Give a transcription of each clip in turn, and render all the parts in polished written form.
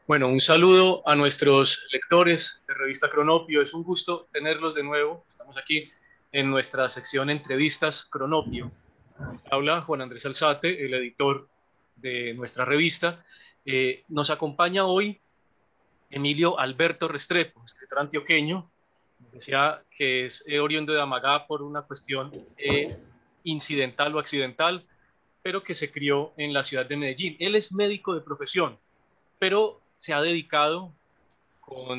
Bueno, un saludo a nuestros lectores de Revista Cronopio. Es un gusto tenerlos de nuevo. Estamos aquí en nuestra sección Entrevistas Cronopio. Nos habla Juan Andrés Alzate, el editor de nuestra revista. Nos acompaña hoy Emilio Alberto Restrepo, escritor antioqueño. Decía que es oriundo de Amagá por una cuestión incidental o accidental, pero que se crió en la ciudad de Medellín. Él es médico de profesión, pero se ha dedicado a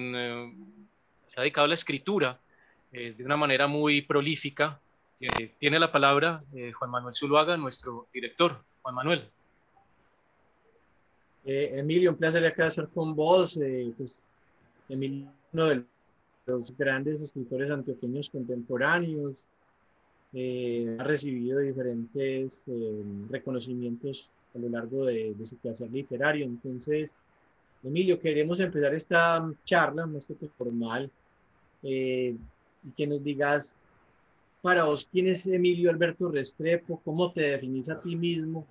la escritura de una manera muy prolífica. Tiene la palabra Juan Manuel Zuluaga, nuestro director. Juan Manuel. Emilio, un placer acá estar con vos. Emilio, uno de los grandes escritores antioqueños contemporáneos, ha recibido diferentes reconocimientos a lo largo de su quehacer literario. Entonces, Emilio, queremos empezar esta charla, más que formal, y que nos digas para vos quién es Emilio Alberto Restrepo, cómo te definís a ti mismo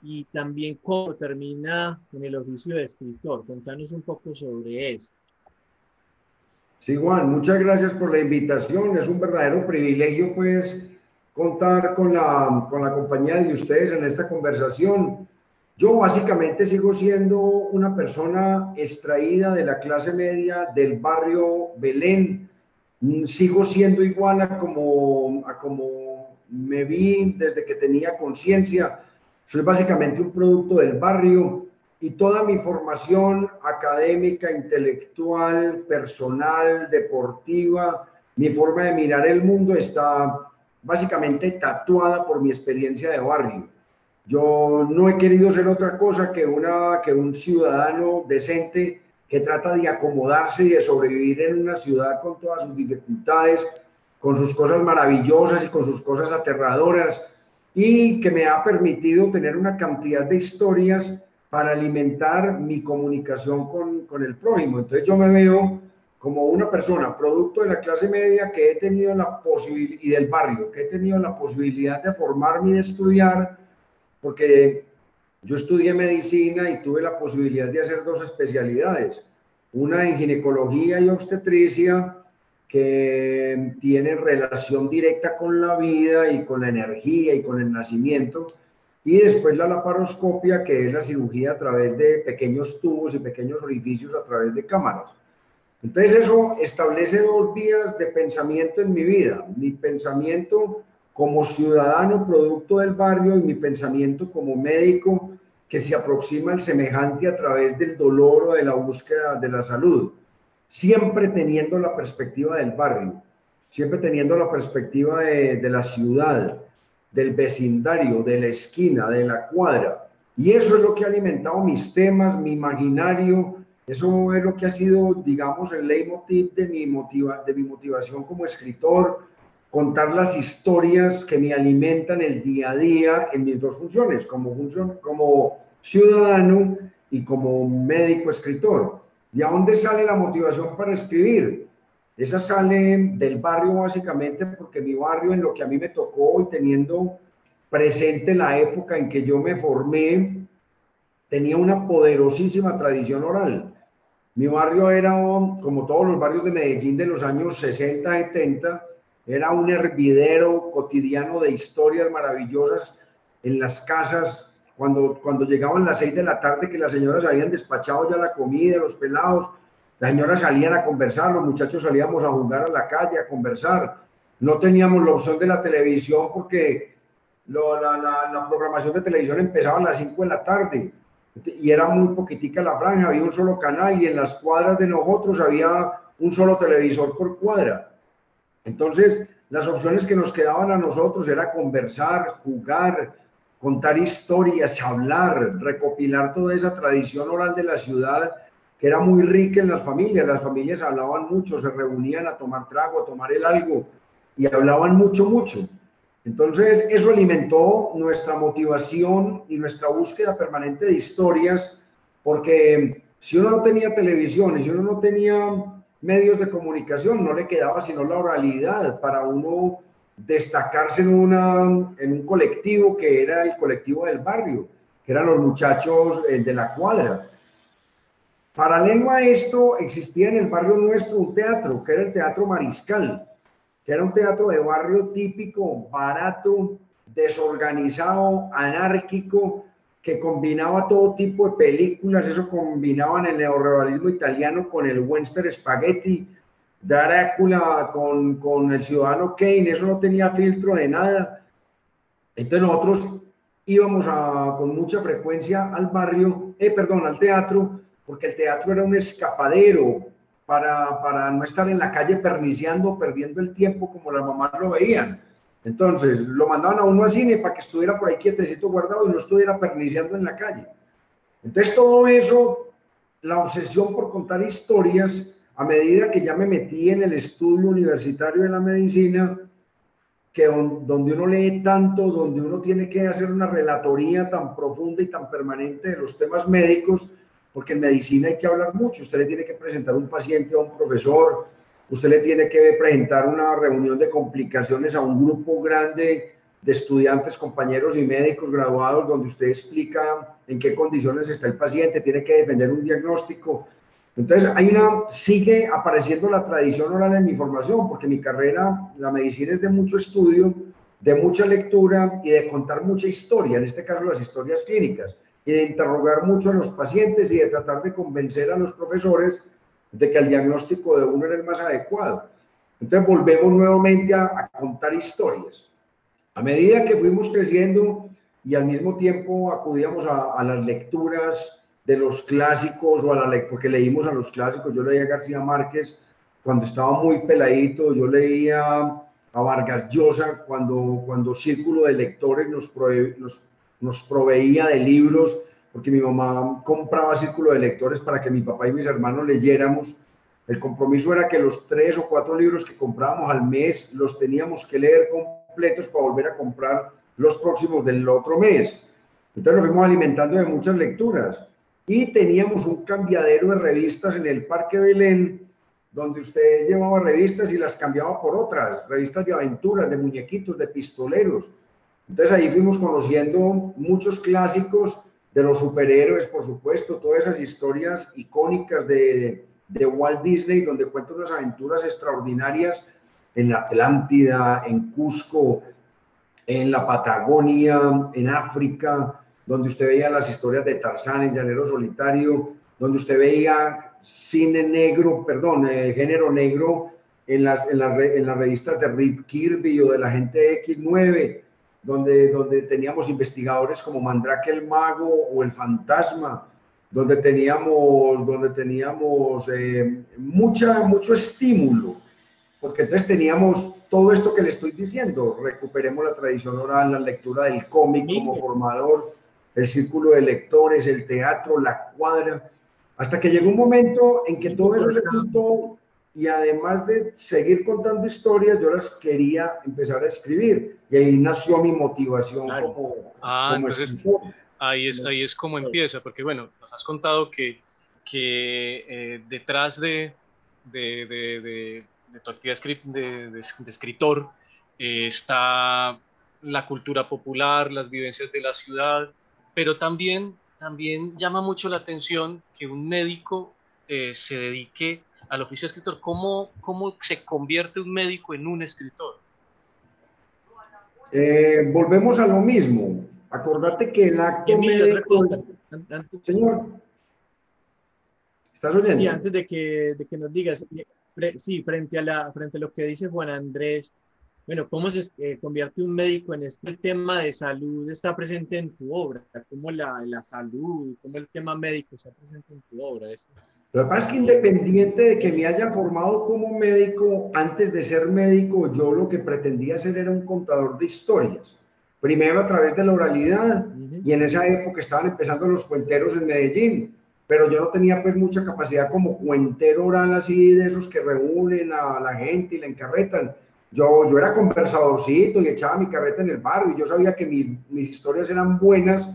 y también cómo termina en el oficio de escritor. Contanos un poco sobre eso. Sí, Juan, muchas gracias por la invitación. Es un verdadero privilegio, pues, contar con la compañía de ustedes en esta conversación. Yo básicamente sigo siendo una persona extraída de la clase media del barrio Belén. Sigo siendo igual a como me vi desde que tenía conciencia. Soy básicamente un producto del barrio y toda mi formación académica, intelectual, personal, deportiva, mi forma de mirar el mundo está básicamente tatuada por mi experiencia de barrio. Yo no he querido ser otra cosa que un ciudadano decente que trata de acomodarse y de sobrevivir en una ciudad con todas sus dificultades, con sus cosas maravillosas y con sus cosas aterradoras, y que me ha permitido tener una cantidad de historias para alimentar mi comunicación con el prójimo. Entonces yo me veo como una persona producto de la clase media que he tenido la posibilidad, y del barrio, que he tenido la posibilidad de formarme y de estudiar, porque yo estudié medicina y tuve la posibilidad de hacer dos especialidades, una en ginecología y obstetricia, que tiene relación directa con la vida y con la energía y con el nacimiento, y después la laparoscopia, que es la cirugía a través de pequeños tubos y pequeños orificios a través de cámaras. Entonces eso establece dos vías de pensamiento en mi vida: mi pensamiento como ciudadano producto del barrio y mi pensamiento como médico que se aproxima al semejante a través del dolor o de la búsqueda de la salud, siempre teniendo la perspectiva del barrio, siempre teniendo la perspectiva de la ciudad, del vecindario, de la esquina, de la cuadra. Y eso es lo que ha alimentado mis temas, mi imaginario. Eso es lo que ha sido, digamos, el leitmotiv de mi motivación como escritor: contar las historias que me alimentan el día a día en mis dos funciones, como ciudadano y como médico escritor. ¿De dónde sale la motivación para escribir? Esa sale del barrio básicamente, porque mi barrio, en lo que a mí me tocó y teniendo presente la época en que yo me formé, tenía una poderosísima tradición oral. Mi barrio era, como todos los barrios de Medellín de los años 60, 70, era un hervidero cotidiano de historias maravillosas en las casas. Cuando llegaban las 6 de la tarde, que las señoras habían despachado ya la comida, los pelados, las señoras salían a conversar, los muchachos salíamos a jugar a la calle, a conversar. No teníamos la opción de la televisión porque la programación de televisión empezaba a las 5 de la tarde y era muy poquitica la franja, había un solo canal y en las cuadras de nosotros había un solo televisor por cuadra. Entonces, las opciones que nos quedaban a nosotros era conversar, jugar, contar historias, hablar, recopilar toda esa tradición oral de la ciudad, que era muy rica en las familias. Las familias hablaban mucho, se reunían a tomar trago, a tomar el algo, y hablaban mucho, mucho. Entonces, eso alimentó nuestra motivación y nuestra búsqueda permanente de historias, porque si uno no tenía televisión y si uno no tenía medios de comunicación, no le quedaba sino la oralidad para uno destacarse en un colectivo que era el colectivo del barrio, que eran los muchachos de la cuadra. Paralelo a esto, existía en el barrio nuestro un teatro, que era el Teatro Mariscal, que era un teatro de barrio típico, barato, desorganizado, anárquico, que combinaba todo tipo de películas. Eso combinaban el neorrealismo italiano con el western spaghetti, Drácula con el Ciudadano Kane. Eso no tenía filtro de nada. Entonces nosotros íbamos con mucha frecuencia al al teatro, porque el teatro era un escapadero para no estar en la calle perniciando, perdiendo el tiempo como las mamás lo veían. Entonces lo mandaban a uno al cine para que estuviera por ahí quietecito guardado y no estuviera perniciando en la calle. Entonces todo eso, la obsesión por contar historias, a medida que ya me metí en el estudio universitario de la medicina, donde uno lee tanto, donde uno tiene que hacer una relatoría tan profunda y tan permanente de los temas médicos, porque en medicina hay que hablar mucho. Usted le tiene que presentar un paciente a un profesor, usted le tiene que presentar una reunión de complicaciones a un grupo grande de estudiantes, compañeros y médicos graduados, donde usted explica en qué condiciones está el paciente, tiene que defender un diagnóstico. Entonces, sigue apareciendo la tradición oral en mi formación, porque mi carrera, la medicina, es de mucho estudio, de mucha lectura y de contar mucha historia, en este caso las historias clínicas, y de interrogar mucho a los pacientes y de tratar de convencer a los profesores de que el diagnóstico de uno era el más adecuado. Entonces, volvemos nuevamente a contar historias. A medida que fuimos creciendo y al mismo tiempo acudíamos a las lecturas de los clásicos, porque leímos a los clásicos. Yo leía a García Márquez cuando estaba muy peladito, yo leía a Vargas Llosa cuando Círculo de Lectores nos proveía de libros, porque mi mamá compraba Círculo de Lectores para que mi papá y mis hermanos leyéramos. El compromiso era que los 3 o 4 libros que comprábamos al mes los teníamos que leer completos para volver a comprar los próximos del otro mes. Entonces nos fuimos alimentando de muchas lecturas. Y teníamos un cambiadero de revistas en el Parque Belén, donde usted llevaba revistas y las cambiaba por otras, revistas de aventuras, de muñequitos, de pistoleros. Entonces ahí fuimos conociendo muchos clásicos de los superhéroes, por supuesto, todas esas historias icónicas de Walt Disney, donde cuentan unas aventuras extraordinarias en la Atlántida, en Cusco, en la Patagonia, en África, donde usted veía las historias de Tarzán, el Llanero Solitario, donde usted veía género negro en las revistas de Rip Kirby o de la Agente X9, donde teníamos investigadores como Mandrake el Mago o el Fantasma, donde teníamos mucho estímulo, porque entonces teníamos todo esto que le estoy diciendo. Recuperemos la tradición oral, la lectura del cómic como formador, el círculo de lectores, el teatro, la cuadra, hasta que llegó un momento en que todo eso se juntó y además de seguir contando historias, yo las quería empezar a escribir y ahí nació mi motivación como entonces escritor. Ahí es como empieza, porque bueno, nos has contado que detrás de tu actividad de escritor está la cultura popular, las vivencias de la ciudad, pero también llama mucho la atención que un médico se dedique al oficio de escritor. ¿Cómo se convierte un médico en un escritor? Volvemos a lo mismo. Acordate que el acto médico... Señor, ¿estás oyendo? Sí, antes de que nos digas, sí, frente a lo que dice Juan Andrés, bueno, ¿cómo se convierte un médico en este? El tema de salud está presente en tu obra, cómo la salud, cómo el tema médico está presente en tu obra. Eso. Lo que pasa es que independiente de que me haya formado como médico, antes de ser médico, yo lo que pretendía hacer era un contador de historias. Primero a través de la oralidad, y en esa época estaban empezando los cuenteros en Medellín, pero yo no tenía pues mucha capacidad como cuentero oral así, de esos que reúnen a la gente y la encarretan. Yo era conversadorcito y echaba mi carreta en el barrio y yo sabía que mis historias eran buenas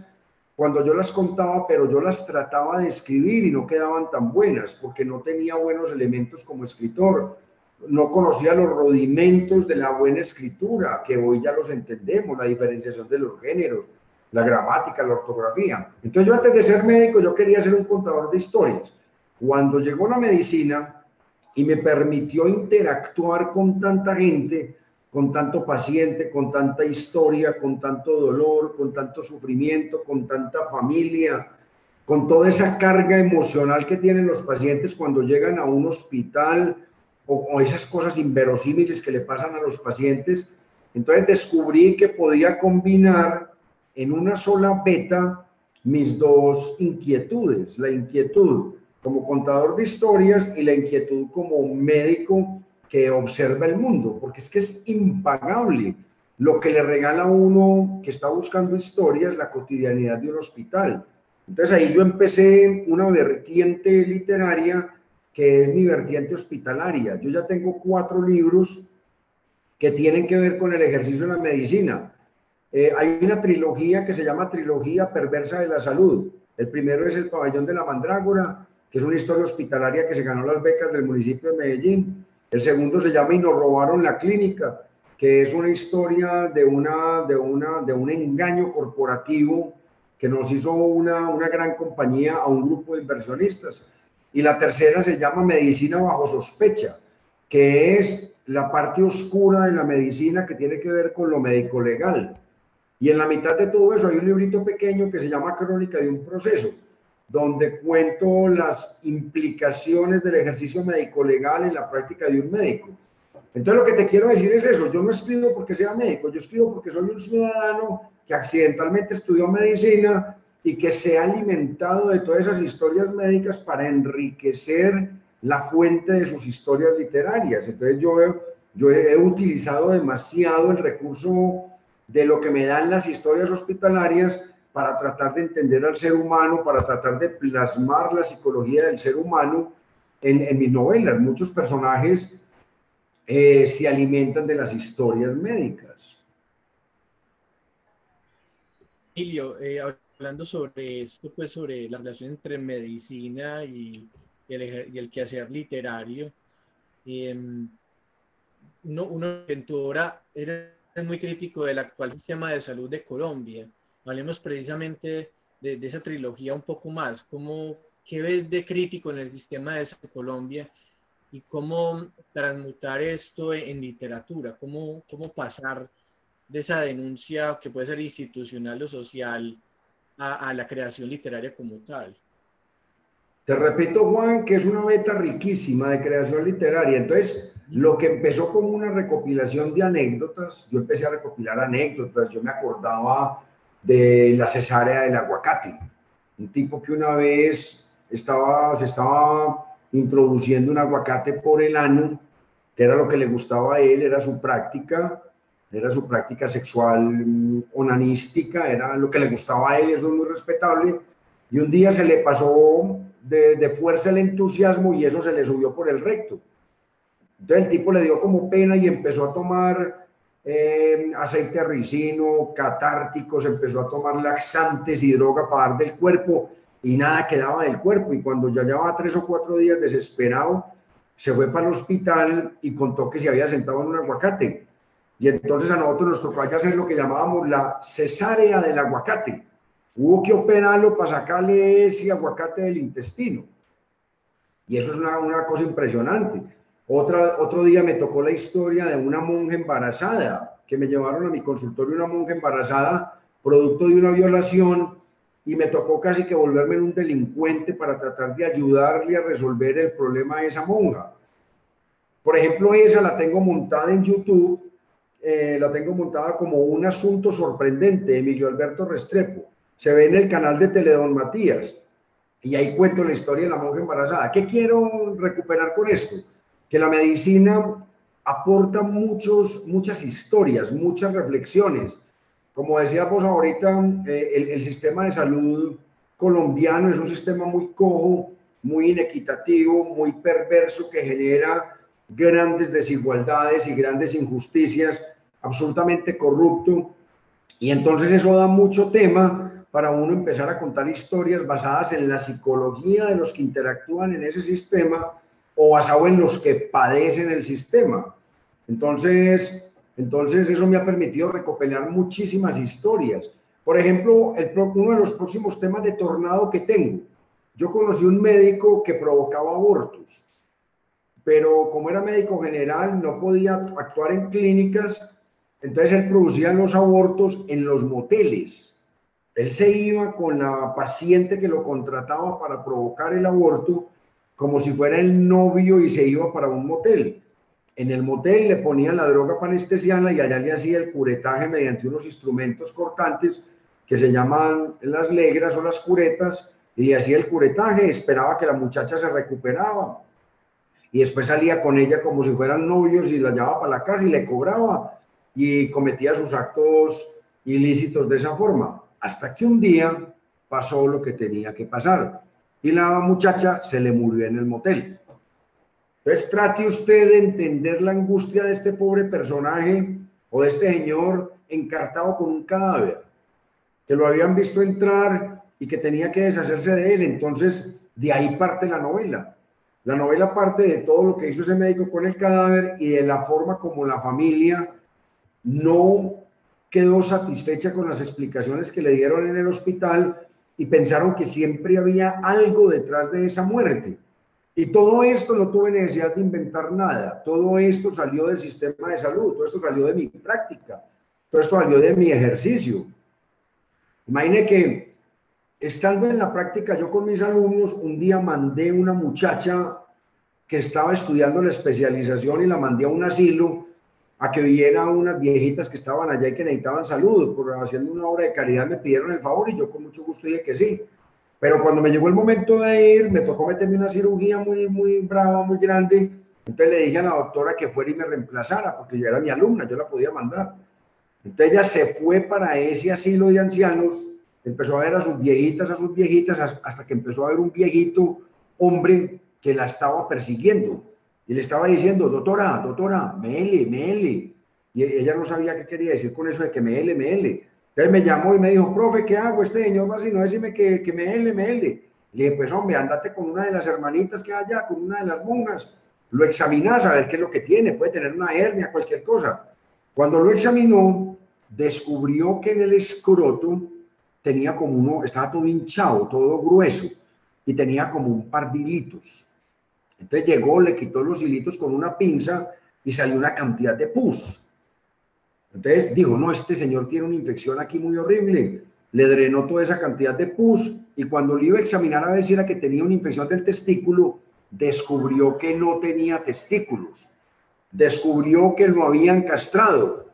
cuando yo las contaba, pero yo las trataba de escribir y no quedaban tan buenas porque no tenía buenos elementos como escritor. No conocía los rudimentos de la buena escritura, que hoy ya los entendemos, la diferenciación de los géneros, la gramática, la ortografía. Entonces yo antes de ser médico yo quería ser un contador de historias. Cuando llegó la medicina y me permitió interactuar con tanta gente, con tanto paciente, con tanta historia, con tanto dolor, con tanto sufrimiento, con tanta familia, con toda esa carga emocional que tienen los pacientes cuando llegan a un hospital o esas cosas inverosímiles que le pasan a los pacientes. Entonces descubrí que podía combinar en una sola beta mis dos inquietudes, la inquietud como contador de historias y la inquietud como médico que observa el mundo, porque es que es impagable lo que le regala a uno que está buscando historias, la cotidianidad de un hospital. Entonces ahí yo empecé una vertiente literaria que es mi vertiente hospitalaria. Yo ya tengo 4 libros que tienen que ver con el ejercicio de la medicina. Hay una trilogía que se llama Trilogía Perversa de la Salud. El primero es El Pabellón de la Mandrágora, que es una historia hospitalaria que se ganó las becas del municipio de Medellín. El segundo se llama Y nos robaron la clínica, que es una historia de un engaño corporativo que nos hizo una gran compañía a un grupo de inversionistas. Y la tercera se llama Medicina bajo sospecha, que es la parte oscura de la medicina que tiene que ver con lo médico legal. Y en la mitad de todo eso hay un librito pequeño que se llama Crónica de un proceso, donde cuento las implicaciones del ejercicio médico legal en la práctica de un médico. Entonces lo que te quiero decir es eso: yo no escribo porque sea médico, yo escribo porque soy un ciudadano que accidentalmente estudió medicina y que se ha alimentado de todas esas historias médicas para enriquecer la fuente de sus historias literarias. Entonces yo he utilizado demasiado el recurso de lo que me dan las historias hospitalarias para tratar de entender al ser humano, para tratar de plasmar la psicología del ser humano en mis novelas. Muchos personajes se alimentan de las historias médicas. Emilio, hablando sobre esto, pues sobre la relación entre medicina y el quehacer literario, uno en tu obra eres muy crítico del actual sistema de salud de Colombia. Hablemos precisamente de esa trilogía un poco más. ¿Qué ves de crítico en el sistema de salud de Colombia y cómo transmutar esto en literatura? ¿Cómo pasar de esa denuncia que puede ser institucional o social a la creación literaria como tal? Te repito, Juan, que es una beta riquísima de creación literaria. Entonces, lo que empezó como una recopilación de anécdotas, yo empecé a recopilar anécdotas. Yo me acordaba de la cesárea del aguacate, un tipo que una vez se estaba introduciendo un aguacate por el ano, que era lo que le gustaba a él, era su práctica sexual onanística, era lo que le gustaba a él, eso es muy respetable. Y un día se le pasó de fuerza el entusiasmo y eso se le subió por el recto. Entonces el tipo le dio como pena y empezó a tomar aceite de ricino, catárticos, empezó a tomar laxantes y droga para dar del cuerpo y nada quedaba del cuerpo. Y cuando ya llevaba 3 o 4 días desesperado, se fue para el hospital y contó que se había sentado en un aguacate. Y entonces a nosotros nos tocó hacer lo que llamábamos la cesárea del aguacate. Hubo que operarlo para sacarle ese aguacate del intestino. Y eso es una cosa impresionante. Otro día me tocó la historia de una monja embarazada, que me llevaron a mi consultorio una monja embarazada, producto de una violación, y me tocó casi que volverme en un delincuente para tratar de ayudarle a resolver el problema de esa monja. Por ejemplo, esa la tengo montada en YouTube, la tengo montada como un asunto sorprendente, Emilio Alberto Restrepo. Se ve en el canal de Teledón Matías y ahí cuento la historia de la monja embarazada. ¿Qué quiero recuperar con esto? Que la medicina aporta muchas historias, muchas reflexiones. Como decíamos ahorita, el sistema de salud colombiano es un sistema muy cojo, muy inequitativo, muy perverso, que genera grandes desigualdades y grandes injusticias, absolutamente corrupto. Y entonces eso da mucho tema para uno empezar a contar historias basadas en la psicología de los que interactúan en ese sistema o basado en los que padecen el sistema. Entonces eso me ha permitido recopilar muchísimas historias. Por ejemplo, uno de los próximos temas de Tornado que tengo yo conocí un médico que provocaba abortos, pero como era médico general no podía actuar en clínicas, entonces él producía los abortos en los moteles. Él se iba con la paciente que lo contrataba para provocar el aborto como si fuera el novio y se iba para un motel. En el motel le ponían la droga para anestesiarla y allá le hacía el curetaje mediante unos instrumentos cortantes que se llaman las legras o las curetas, y hacía el curetaje, esperaba que la muchacha se recuperaba y después salía con ella como si fueran novios y la llevaba para la casa y le cobraba y cometía sus actos ilícitos de esa forma, hasta que un día pasó lo que tenía que pasar y la muchacha se le murió en el motel. Entonces trate usted de entender la angustia de este pobre personaje o de este señor encartado con un cadáver, que lo habían visto entrar y que tenía que deshacerse de él. Entonces de ahí parte la novela. La novela parte de todo lo que hizo ese médico con el cadáver y de la forma como la familia no quedó satisfecha con las explicaciones que le dieron en el hospital y pensaron que siempre había algo detrás de esa muerte. Y todo esto no tuve necesidad de inventar nada, todo esto salió del sistema de salud, todo esto salió de mi práctica, todo esto salió de mi ejercicio. Imagine que estando en la práctica yo con mis alumnos, un día mandé una muchacha que estaba estudiando la especialización y la mandé a un asilo a que viera a unas viejitas que estaban allá y que necesitaban salud, por haciendo una obra de caridad me pidieron el favor y yo con mucho gusto dije que sí. Pero cuando me llegó el momento de ir, me tocó meterme una cirugía muy brava, muy grande. Entonces le dije a la doctora que fuera y me reemplazara, porque yo era mi alumna, yo la podía mandar. Entonces ella se fue para ese asilo de ancianos, empezó a ver a sus viejitas, hasta que empezó a ver un viejito hombre que la estaba persiguiendo. Y le estaba diciendo, doctora, mele. Y ella no sabía qué quería decir con eso de que mele. Entonces me llamó y me dijo, profe, ¿qué hago? Este señor va así, no decime que mele. Le dije, pues hombre, andate con una de las hermanitas que hay allá, con una de las monjas, lo examinás a ver qué es lo que tiene, puede tener una hernia, cualquier cosa. Cuando lo examinó, descubrió que en el escroto tenía como uno, estaba todo hinchado, todo grueso, y tenía como un par de hilitos. Entonces llegó, le quitó los hilitos con una pinza y salió una cantidad de pus. Entonces dijo, no, este señor tiene una infección aquí muy horrible. Le drenó toda esa cantidad de pus y cuando le iba a examinar a ver si era que tenía una infección del testículo, descubrió que no tenía testículos. Descubrió que lo habían castrado.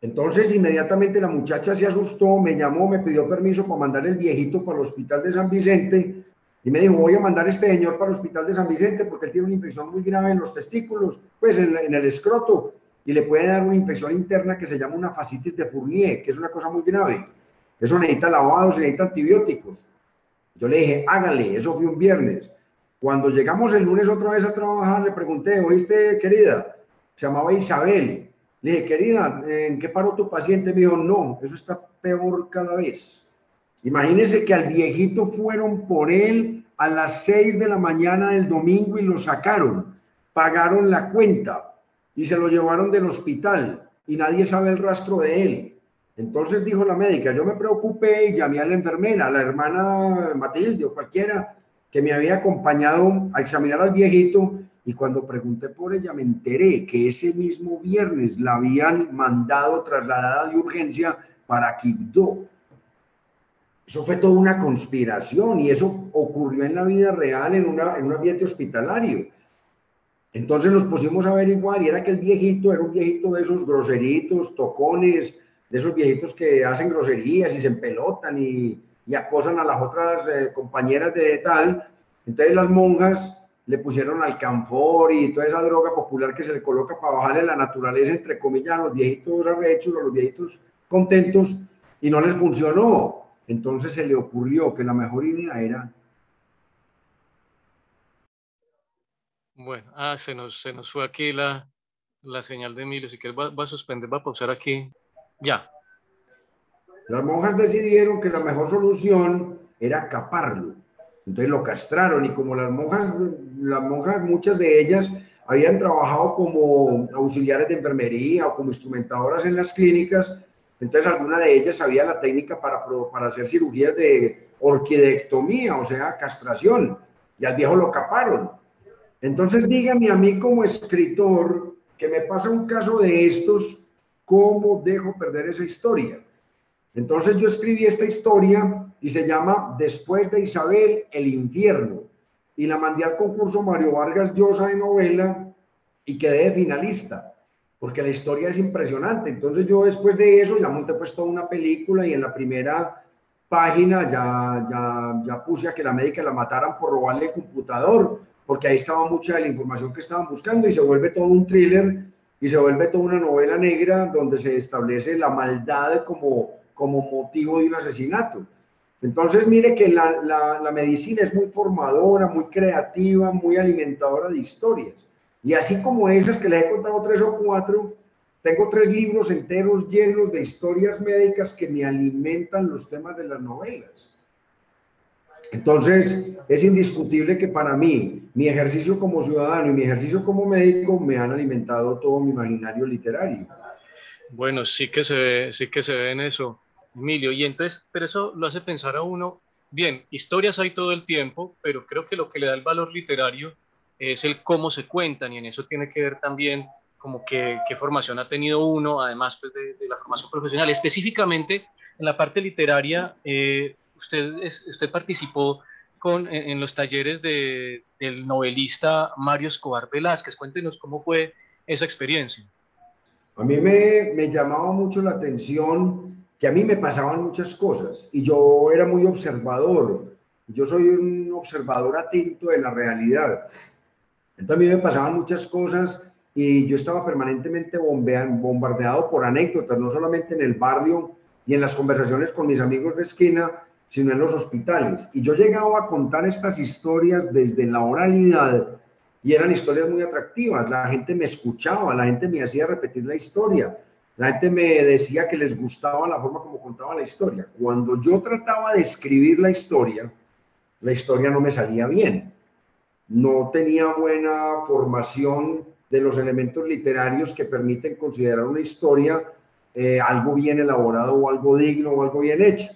Entonces inmediatamente la muchacha se asustó, me llamó, me pidió permiso para mandar el viejito para el hospital de San Vicente y me dijo, voy a mandar a este señor para el hospital de San Vicente porque él tiene una infección muy grave en los testículos, pues en el escroto, y le puede dar una infección interna que se llama una fascitis de Fournier, que es una cosa muy grave. Eso necesita lavados, necesita antibióticos. Yo le dije, hágale, eso fue un viernes. Cuando llegamos el lunes otra vez a trabajar, le pregunté, ¿oíste, querida? Se llamaba Isabel. Le dije, querida, ¿en qué paró tu paciente? Me dijo, no, eso está peor cada vez. Imagínense que al viejito fueron por él a las 6 de la mañana del domingo y lo sacaron, pagaron la cuenta y se lo llevaron del hospital y nadie sabe el rastro de él. Entonces dijo la médica, yo me preocupé y llamé a la enfermera, a la hermana Matilde o cualquiera que me había acompañado a examinar al viejito, y cuando pregunté por ella me enteré que ese mismo viernes la habían mandado trasladada de urgencia para Quibdó. Eso fue toda una conspiración y eso ocurrió en la vida real en un ambiente hospitalario. Entonces nos pusimos a averiguar y era que el viejito era un viejito de esos groseritos, tocones, de esos viejitos que hacen groserías y se empelotan y acosan a las otras compañeras de tal. Entonces las monjas le pusieron alcanfor y toda esa droga popular que se le coloca para bajarle la naturaleza, entre comillas, a los viejitos arrechos, a los viejitos contentos, y no les funcionó. Entonces se le ocurrió que la mejor idea era... Bueno, se nos fue aquí la señal de Emilio. Si quieres va a suspender, va a pausar aquí. Ya. Las monjas decidieron que la mejor solución era caparlo. Entonces lo castraron y como las monjas, muchas de ellas habían trabajado como auxiliares de enfermería o como instrumentadoras en las clínicas, Entonces alguna de ellas sabía la técnica para hacer cirugías de orquidectomía, o sea, castración, y al viejo lo caparon. Entonces dígame a mí como escritor que me pasa un caso de estos, ¿cómo dejo perder esa historia? Entonces yo escribí esta historia y se llama Después de Isabel, el infierno, y la mandé al concurso Mario Vargas Llosa de novela y quedé de finalista, porque la historia es impresionante. Entonces yo después de eso ya monté pues toda una película y en la primera página ya puse a que la médica la mataran por robarle el computador, porque ahí estaba mucha de la información que estaban buscando y se vuelve todo un thriller y se vuelve toda una novela negra donde se establece la maldad como motivo de un asesinato. Entonces, mire que la medicina es muy formadora, muy creativa, muy alimentadora de historias. Y así como esas que les he contado 3 o 4, tengo 3 libros enteros llenos de historias médicas que me alimentan los temas de las novelas. Entonces, es indiscutible que para mí, mi ejercicio como ciudadano y mi ejercicio como médico me han alimentado todo mi imaginario literario. Bueno, sí que se ve en eso, Emilio. Y entonces, pero eso lo hace pensar a uno, bien, historias hay todo el tiempo, pero creo que lo que le da el valor literario es el cómo se cuentan, y en eso tiene que ver también como que qué formación ha tenido uno, además pues de la formación profesional. Específicamente en la parte literaria, usted participó en los talleres del novelista Mario Escobar Velázquez. Cuéntenos cómo fue esa experiencia. A mí me llamaba mucho la atención que a mí me pasaban muchas cosas y yo era muy observador. Yo soy un observador atento de la realidad. Entonces a mí me pasaban muchas cosas y yo estaba permanentemente bombardeado por anécdotas, no solamente en el barrio y en las conversaciones con mis amigos de esquina, sino en los hospitales. Y yo llegaba a contar estas historias desde la oralidad y eran historias muy atractivas. La gente me escuchaba, la gente me hacía repetir la historia, la gente me decía que les gustaba la forma como contaba la historia. Cuando yo trataba de escribir la historia no me salía bien. No tenía buena formación de los elementos literarios que permiten considerar una historia algo bien elaborado o algo digno o algo bien hecho.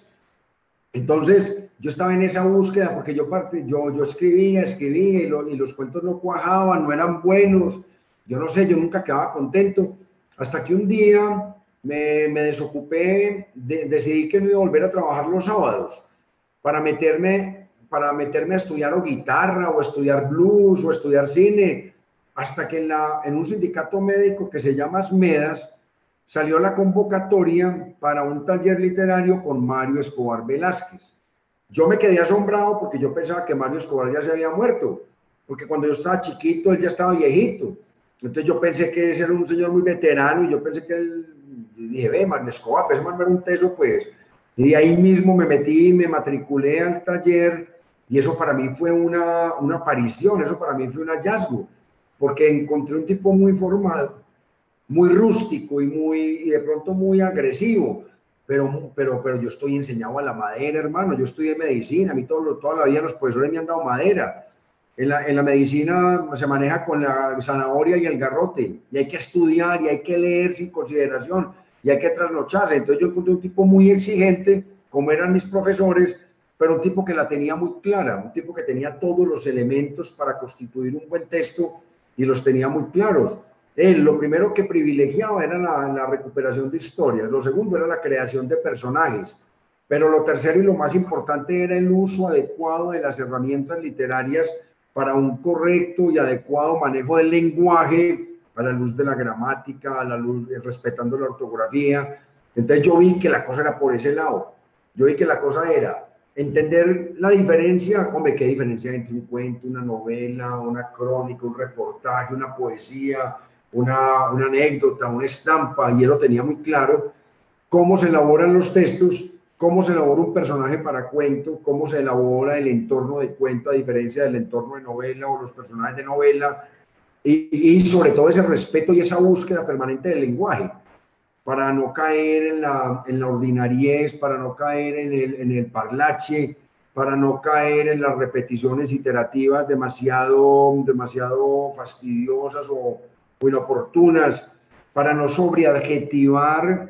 Entonces, yo estaba en esa búsqueda porque yo escribía y los cuentos no cuajaban, no eran buenos. Yo no sé, yo nunca quedaba contento. Hasta que un día me desocupé, decidí que no iba a volver a trabajar los sábados para meterme a estudiar o guitarra o estudiar blues o estudiar cine. Hasta que en un sindicato médico que se llama Asmedas, salió la convocatoria para un taller literario con Mario Escobar Velázquez. Yo me quedé asombrado porque yo pensaba que Mario Escobar ya se había muerto, porque cuando yo estaba chiquito él ya estaba viejito. Entonces yo pensé que ese era un señor muy veterano y yo pensé que él, dije, ve, Mario Escobar, pues man era un teso, pues. Y de ahí mismo me metí, me matriculé al taller y eso para mí fue una aparición, eso para mí fue un hallazgo, porque encontré un tipo muy formado, muy rústico y de pronto muy agresivo, pero yo estoy enseñado a la madera, hermano, yo estudié medicina, a mí toda la vida los profesores me han dado madera. En la medicina se maneja con la zanahoria y el garrote, y hay que estudiar y hay que leer sin consideración y hay que trasnocharse. Entonces yo encontré un tipo muy exigente, como eran mis profesores, pero un tipo que la tenía muy clara, un tipo que tenía todos los elementos para constituir un buen texto y los tenía muy claros. Él lo primero que privilegiaba era la recuperación de historias, lo segundo era la creación de personajes, pero lo tercero y lo más importante era el uso adecuado de las herramientas literarias para un correcto y adecuado manejo del lenguaje, a la luz de la gramática, a la luz respetando la ortografía. Entonces yo vi que la cosa era por ese lado, yo vi que la cosa era entender la diferencia, hombre, qué diferencia entre un cuento, una novela, una crónica, un reportaje, una poesía, una anécdota, una estampa, y él lo tenía muy claro, cómo se elaboran los textos, cómo se elabora un personaje para cuento, cómo se elabora el entorno de cuento a diferencia del entorno de novela o los personajes de novela, y sobre todo ese respeto y esa búsqueda permanente del lenguaje, para no caer en la ordinariez, para no caer en el parlache, para no caer en las repeticiones iterativas demasiado fastidiosas o inoportunas, para no sobreadjetivar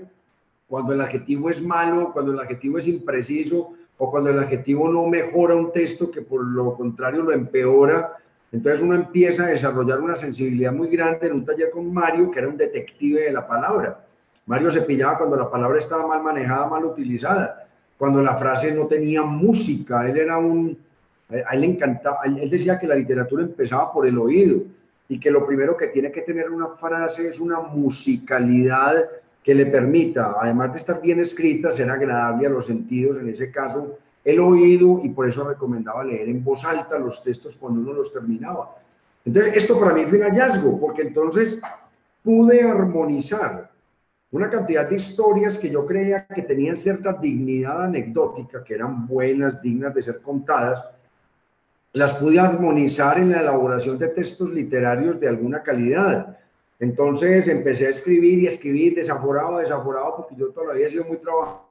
cuando el adjetivo es malo, cuando el adjetivo es impreciso, o cuando el adjetivo no mejora un texto, que por lo contrario lo empeora. Entonces uno empieza a desarrollar una sensibilidad muy grande en un taller con Mario, que era un detective de la palabra. Mario se pillaba cuando la palabra estaba mal manejada, mal utilizada, cuando la frase no tenía música. Él era a él le encantaba, él decía que la literatura empezaba por el oído y que lo primero que tiene que tener una frase es una musicalidad que le permita, además de estar bien escrita, ser agradable a los sentidos, en ese caso el oído, y por eso recomendaba leer en voz alta los textos cuando uno los terminaba. Entonces, esto para mí fue un hallazgo, porque entonces pude armonizar una cantidad de historias que yo creía que tenían cierta dignidad anecdótica, que eran buenas, dignas de ser contadas, las pude armonizar en la elaboración de textos literarios de alguna calidad. Entonces empecé a escribir y escribir desaforado, porque yo todavía he sido muy trabajador.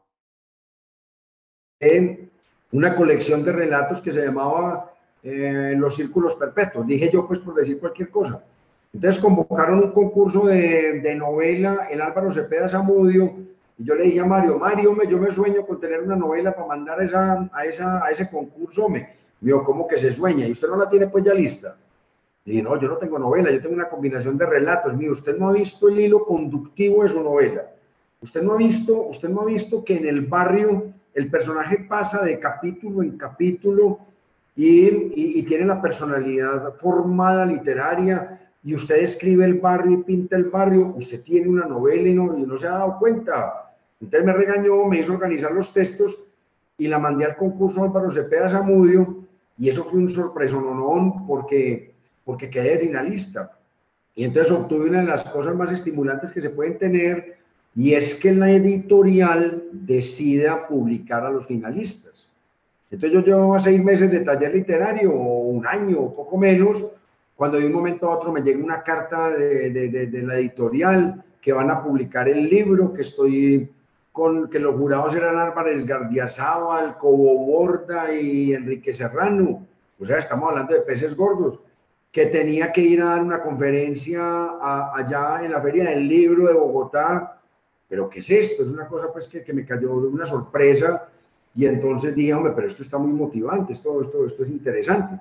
Una colección de relatos que se llamaba Los Círculos Perpetuos. Dije yo, pues, por decir cualquier cosa. Entonces convocaron un concurso de novela, el Álvaro Cepeda Zamudio, y yo le dije a Mario, yo me sueño con tener una novela para mandar a ese concurso. Me dijo, ¿cómo que se sueña? ¿Y usted no la tiene pues ya lista? Y dije, no, yo no tengo novela, yo tengo una combinación de relatos. Mire, usted no ha visto el hilo conductivo de su novela. Usted no ha visto que en el barrio el personaje pasa de capítulo en capítulo y tiene la personalidad formada literaria, y usted escribe el barrio y pinta el barrio. Usted tiene una novela y no se ha dado cuenta. Entonces me regañó, me hizo organizar los textos y la mandé al concurso Álvaro Cepeda Zamudio, y eso fue un sorpresononón porque quedé finalista. Y entonces obtuve una de las cosas más estimulantes que se pueden tener, y es que la editorial decida publicar a los finalistas. Entonces yo llevaba 6 meses de taller literario, o un año, o poco menos, cuando de un momento a otro me llega una carta de la editorial que van a publicar el libro, que los jurados eran Álvarez Gardiazabal, Cobo Borda y Enrique Serrano. O sea, estamos hablando de peces gordos, que tenía que ir a dar una conferencia allá en la Feria del Libro de Bogotá. Pero ¿qué es esto? Es una cosa pues que me cayó de una sorpresa, y entonces dije, hombre, pero esto está muy motivante, esto es interesante.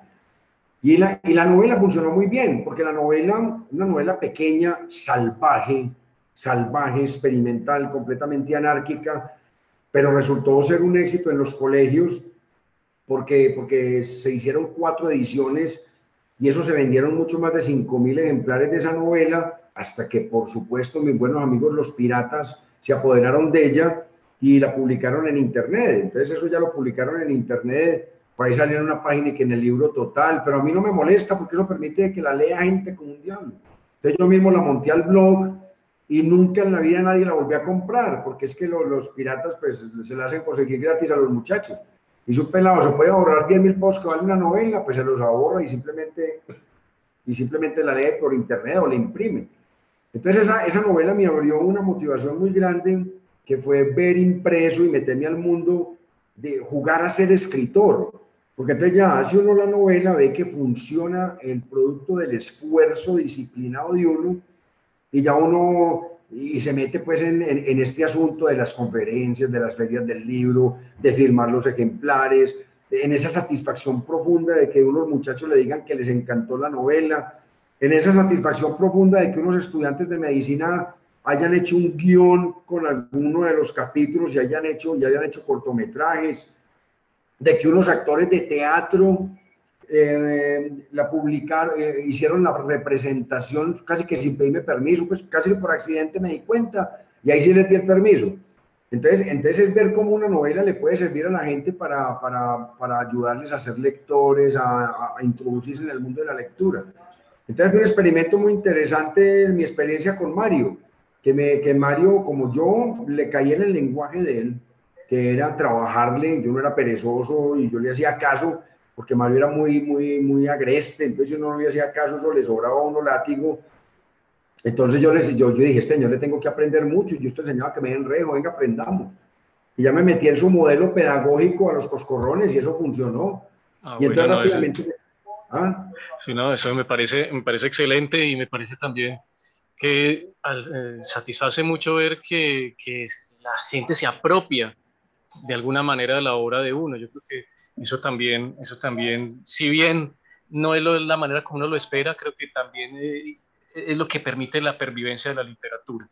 Y la novela funcionó muy bien, porque una novela pequeña, salvaje, experimental, completamente anárquica, pero resultó ser un éxito en los colegios, porque se hicieron 4 ediciones, y eso se vendieron mucho más de 5.000 ejemplares de esa novela, hasta que, por supuesto, mis buenos amigos los piratas se apoderaron de ella y la publicaron en internet. Entonces eso ya lo publicaron en internet, por ahí salió en una página y que en el libro total, pero a mí no me molesta porque eso permite que la lea gente como un diablo. Entonces yo mismo la monté al blog, y nunca en la vida nadie la volvió a comprar, porque es que los piratas pues se la hacen conseguir gratis a los muchachos. Y si un pelado se puede ahorrar 10.000 pesos que vale una novela, pues se los ahorra y simplemente la lee por internet o la imprime. Entonces esa novela me abrió una motivación muy grande, que fue ver impreso y meterme al mundo de jugar a ser escritor. Porque entonces ya hace uno la novela, ve que funciona el producto del esfuerzo disciplinado de uno, y ya uno y se mete pues en este asunto de las conferencias, de las ferias del libro, de firmar los ejemplares, en esa satisfacción profunda de que unos muchachos le digan que les encantó la novela, en esa satisfacción profunda de que unos estudiantes de medicina hayan hecho un guión con alguno de los capítulos y hayan hecho cortometrajes, de que unos actores de teatro la publicaron, hicieron la representación casi que sin pedirme permiso, pues casi por accidente me di cuenta, y ahí sí les di el permiso. Entonces es ver cómo una novela le puede servir a la gente para ayudarles a ser lectores, a introducirse en el mundo de la lectura. Entonces fue un experimento muy interesante en mi experiencia con Mario, que Mario, como yo, le caí en el lenguaje de él, que era trabajarle. Yo no era perezoso y yo le hacía caso, porque Mario era muy agreste, entonces yo no le hacía caso, eso le sobraba a uno látigo. Entonces yo dije, este señor le tengo que aprender mucho, y yo estoy enseñaba que me den rejo, venga, aprendamos. Y ya me metí en su modelo pedagógico a los coscorrones, y eso funcionó. Y entonces bueno, rápidamente... Sí, no, eso me parece excelente, y me parece también que satisface mucho ver que la gente se apropia de alguna manera de la obra de uno. Yo creo que eso también, si bien no es la manera como uno lo espera, creo que también es lo que permite la pervivencia de la literatura.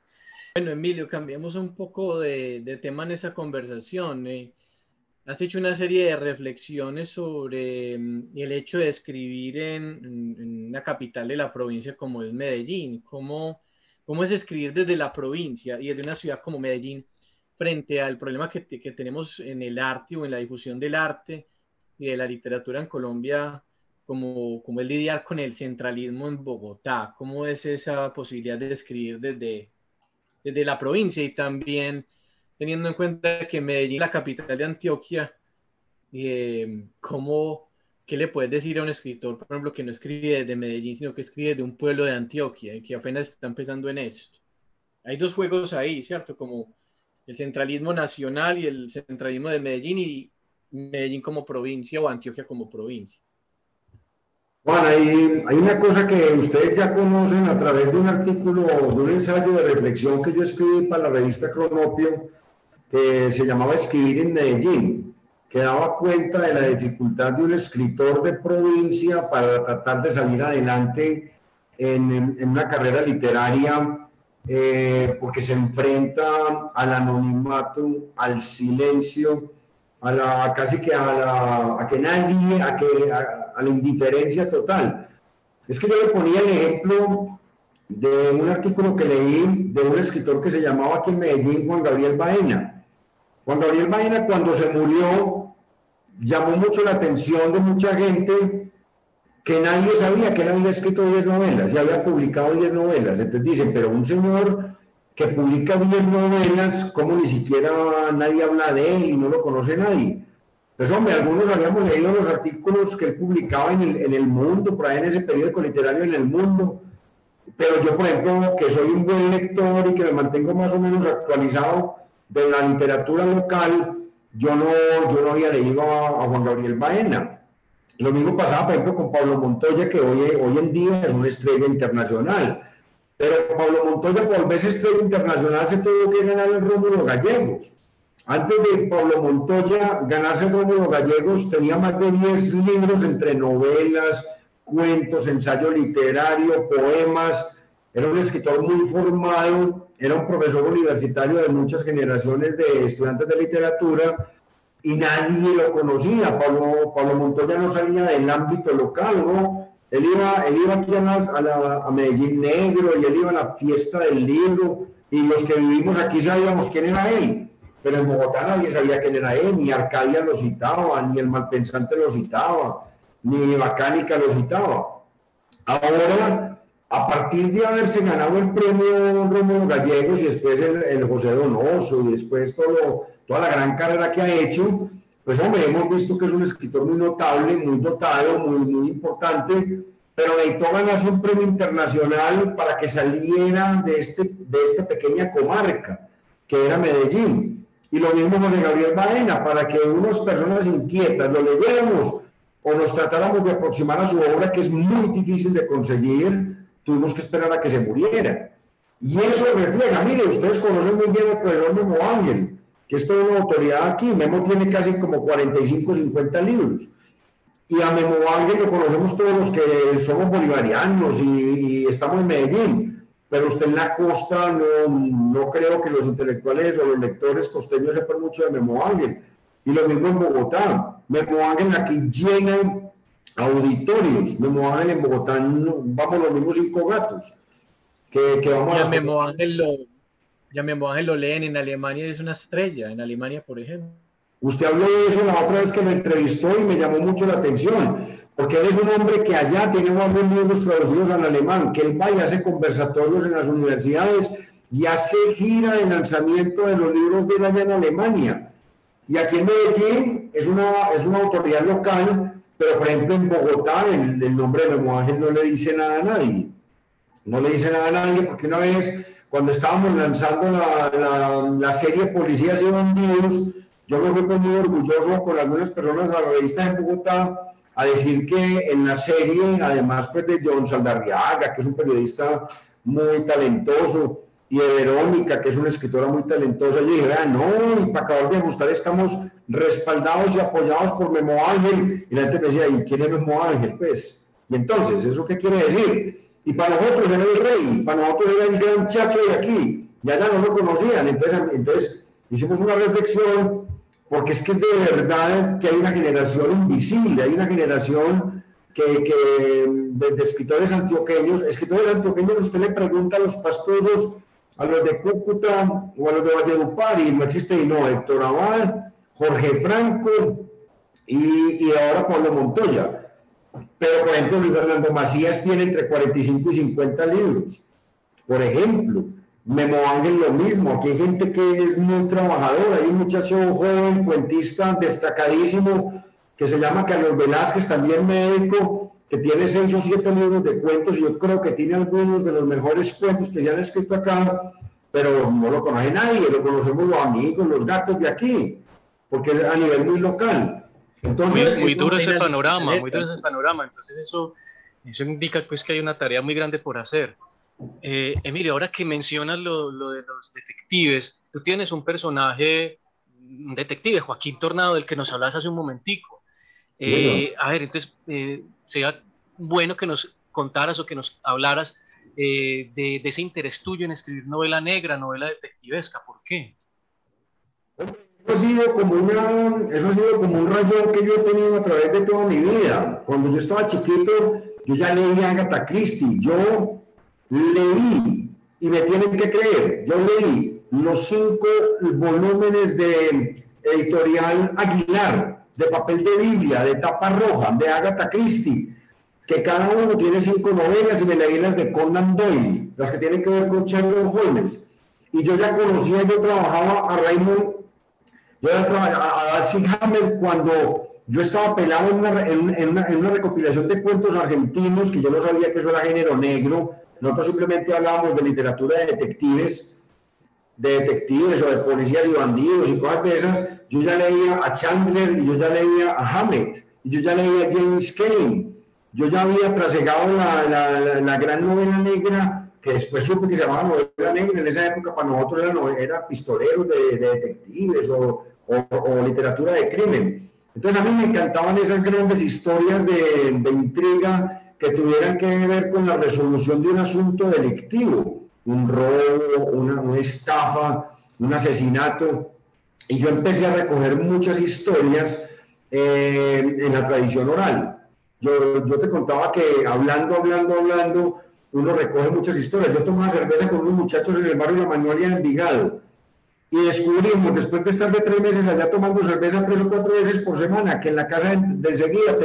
Bueno, Emilio, cambiamos un poco de tema en esa conversación. Has hecho una serie de reflexiones sobre el hecho de escribir en una capital de la provincia como es Medellín. ¿Cómo es escribir desde la provincia y desde una ciudad como Medellín frente al problema que tenemos en el arte o en la difusión del arte y de la literatura en Colombia, como es lidiar con el centralismo en Bogotá? ¿Cómo es esa posibilidad de escribir desde la provincia y también teniendo en cuenta que Medellín es la capital de Antioquia? ¿Qué le puedes decir a un escritor, por ejemplo, que no escribe desde Medellín, sino que escribe desde un pueblo de Antioquia y que apenas está empezando en esto? Hay dos juegos ahí, ¿cierto? Como el centralismo nacional y el centralismo de Medellín, y Medellín como provincia o Antioquia como provincia. Juan, hay una cosa que ustedes ya conocen a través de un artículo, de un ensayo de reflexión que yo escribí para la revista Cronopio, que se llamaba Escribir en Medellín, que daba cuenta de la dificultad de un escritor de provincia para tratar de salir adelante en una carrera literaria, porque se enfrenta al anonimato, al silencio, a la indiferencia total. Es que yo le ponía el ejemplo de un artículo que leí de un escritor que se llamaba aquí en Medellín Juan Gabriel Baena. Juan Gabriel Baena, cuando se murió, llamó mucho la atención de mucha gente, que nadie sabía que él había escrito 10 novelas y había publicado 10 novelas. Entonces dicen, pero un señor que publica 10 novelas, ¿cómo ni siquiera nadie habla de él y no lo conoce nadie? Pues hombre, algunos habíamos leído los artículos que él publicaba en el Mundo, por ahí en ese periódico literario en El Mundo, pero yo, por ejemplo, que soy un buen lector y que me mantengo más o menos actualizado de la literatura local, yo no había leído a Juan Gabriel Baena. Lo mismo pasaba, por ejemplo, con Pablo Montoya, que hoy en día es una estrella internacional. Pero Pablo Montoya, por volverse estrella internacional, se tuvo que ganar el Rómulo Gallegos. Antes de Pablo Montoya ganarse el Rómulo Gallegos, tenía más de 10 libros entre novelas, cuentos, ensayo literario, poemas. Era un escritor muy formado, era un profesor universitario de muchas generaciones de estudiantes de literatura y nadie lo conocía. Pablo Montoya no salía del ámbito local, ¿no? Él iba aquí a Medellín Negro y él iba a la fiesta del libro y los que vivimos aquí sabíamos quién era él, pero en Bogotá nadie sabía quién era él, ni Arcadia lo citaba, ni el Malpensante lo citaba, ni Bacánica lo citaba. Ahora, a partir de haberse ganado el premio Rómulo Gallegos y después el José Donoso y después toda la gran carrera que ha hecho, pues hombre, hemos visto que es un escritor muy notable, muy dotado, muy importante, pero necesitó ganarse un premio internacional para que saliera de esta pequeña comarca que era Medellín. Y lo mismo con Gabriel Baena, para que unas personas inquietas lo leyéramos o nos tratáramos de aproximar a su obra, que es muy difícil de conseguir, tuvimos que esperar a que se muriera. Y eso refleja, mire, ustedes conocen muy bien al profesor Memo Ángel, que es toda una autoridad aquí. Memo tiene casi como 45, 50 libros. Y a Memo Ángel lo conocemos todos los que somos bolivarianos y estamos en Medellín. Pero usted en la costa no creo que los intelectuales o los lectores costeños sepan mucho de Memo Ángel. Y lo mismo en Bogotá. Memo Ángel aquí llena auditorios. Memo Ángel en Bogotá vamos los mismos 5 gatos. Que vamos a Memo Ángel lo leen en Alemania, es una estrella en Alemania, por ejemplo. Usted habló de eso la otra vez que me entrevistó y me llamó mucho la atención, porque él es un hombre que allá tiene varios libros traducidos al alemán, que él va y hace conversatorios en las universidades y hace gira de lanzamiento de los libros de él allá en Alemania. Y aquí en Medellín es una autoridad local, pero por ejemplo en Bogotá el nombre de Memo Ángel no le dice nada a nadie. No le dice nada a nadie porque una vez, cuando estábamos lanzando la serie Policías y Bandidos, yo me fui muy orgulloso con algunas personas a la revista en Bogotá a decir que en la serie, además pues, de John Saldarriaga, que es un periodista muy talentoso, y de Verónica, que es una escritora muy talentosa. Yo dije, no, y para acabar de ajustar estamos respaldados y apoyados por Memo Ángel. Y la gente me decía, ¿y quién es Memo Ángel? Pues, y entonces, ¿eso qué quiere decir? Y para nosotros era el rey, para nosotros era el gran chacho de aquí, y allá no lo conocían. Entonces hicimos una reflexión, porque es que es de verdad que hay una generación invisible, hay una generación de escritores antioqueños. Usted le pregunta a los pastosos, a los de Cúcuta o a los de Valledupar, y no existe, y no, Héctor Abad, Jorge Franco y ahora Pablo Montoya. Pero, por ejemplo, Luis Fernando Macías tiene entre 45 y 50 libros. Por ejemplo, Memo Ángel lo mismo. Aquí hay gente que es muy trabajadora. Hay un muchacho joven, cuentista, destacadísimo, que se llama Carlos Velázquez, también médico, que tiene 6 o 7 libros de cuentos. Yo creo que tiene algunos de los mejores cuentos que se han escrito acá, pero no lo conoce nadie, lo conocemos los amigos, los gatos de aquí, porque es a nivel muy local. Entonces, muy duro ese panorama, entonces eso indica pues que hay una tarea muy grande por hacer. Emilio, ahora que mencionas lo de los detectives, tú tienes un personaje, un detective, Joaquín Tornado, del que nos hablas hace un momentico. A ver, entonces sería bueno que nos contaras o que nos hablaras de ese interés tuyo en escribir novela negra, novela detectivesca. ¿Por qué? Eso ha sido como un rayón que yo he tenido a través de toda mi vida. Cuando yo estaba chiquito, yo ya leía Agatha Christie. Yo leí, y me tienen que creer, yo leí los 5 volúmenes de Editorial Aguilar, de papel de Biblia, de tapa roja, de Agatha Christie, que cada uno tiene 5 novelas, y me leí las de Conan Doyle, las que tienen que ver con Sherlock Holmes. Y yo ya conocía, yo trabajaba a Raymond, a Darcy Hammer, cuando yo estaba pelado en una recopilación de cuentos argentinos, que yo no sabía que eso era género negro. Nosotros simplemente hablábamos de literatura de detectives o de policías y bandidos y cosas de esas. Yo ya leía a Chandler, y yo ya leía a Hammett, y yo ya leía a James Kane. Yo ya había trasegado la gran novela negra, que después supe que se llamaba novela negra. En esa época para nosotros era pistoleros de detectives o literatura de crimen. Entonces a mí me encantaban esas grandes historias de intriga que tuvieran que ver con la resolución de un asunto delictivo, un robo, una estafa, un asesinato. Y yo empecé a recoger muchas historias en la tradición oral. Yo te contaba que hablando, uno recoge muchas historias. Yo tomaba cerveza con unos muchachos en el barrio La Magnolia de Envigado, y descubrimos, después de estar de 3 meses allá tomando cerveza 3 o 4 veces por semana, que en la casa de enseguida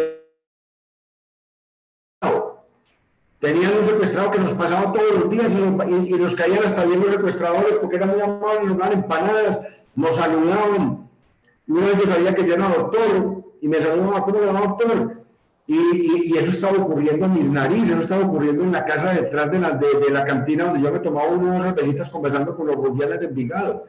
tenían un secuestrado que nos pasaba todos los días, y nos caían hasta bien los secuestradores, porque eran muy amables, nos daban empanadas, nos saludaban. Y uno de ellos sabía que yo era doctor, y me saludaba, ¿cómo le va, doctor? Y eso estaba ocurriendo en mis narices, eso estaba ocurriendo en la casa detrás de la cantina, donde yo me tomaba unas cervecitas conversando con los rufianes de Envigado.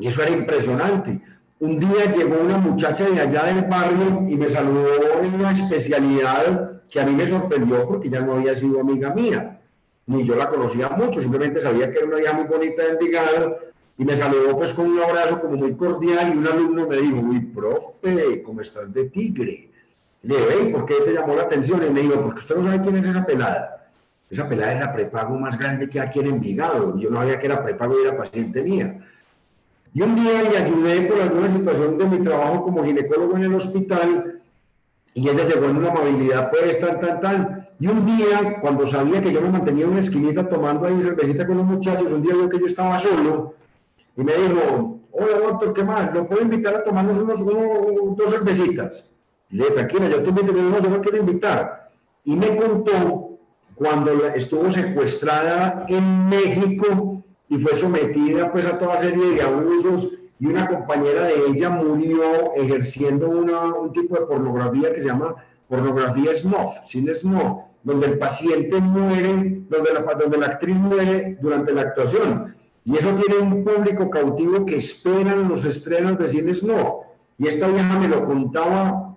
Y eso era impresionante. Un día llegó una muchacha de allá del barrio y me saludó en una especialidad que a mí me sorprendió, porque ya no había sido amiga mía, ni yo la conocía mucho, simplemente sabía que era una hija muy bonita de Envigado, y me saludó pues con un abrazo como muy cordial, y un alumno me dijo, uy, profe, ¿cómo estás de tigre? Le dije, ¿por qué te llamó la atención? Y me dijo, porque usted no sabe quién es esa pelada. Esa pelada es la prepago más grande que aquí en Envigado, y yo no sabía que era prepago y era paciente mía. Y un día le ayudé por alguna situación de mi trabajo como ginecólogo en el hospital, y ella llegó en una amabilidad, pues, Y un día, cuando sabía que yo me mantenía en una esquinita tomando ahí cervecita con los muchachos, un día vio que yo estaba solo, y me dijo, hola doctor, ¿qué más? ¿Lo puedo invitar a tomarnos 2 cervecitas? Y le dije, tranquila, yo te invito. No, yo no quiero invitar. Y me contó cuando estuvo secuestrada en México y fue sometida pues a toda serie de abusos, y una compañera de ella murió ejerciendo un tipo de pornografía que se llama pornografía snuff, sin snuff, donde el paciente muere, donde la actriz muere durante la actuación. Y eso tiene un público cautivo que esperan los estrenos de cine snuff. Y esta vieja me lo contaba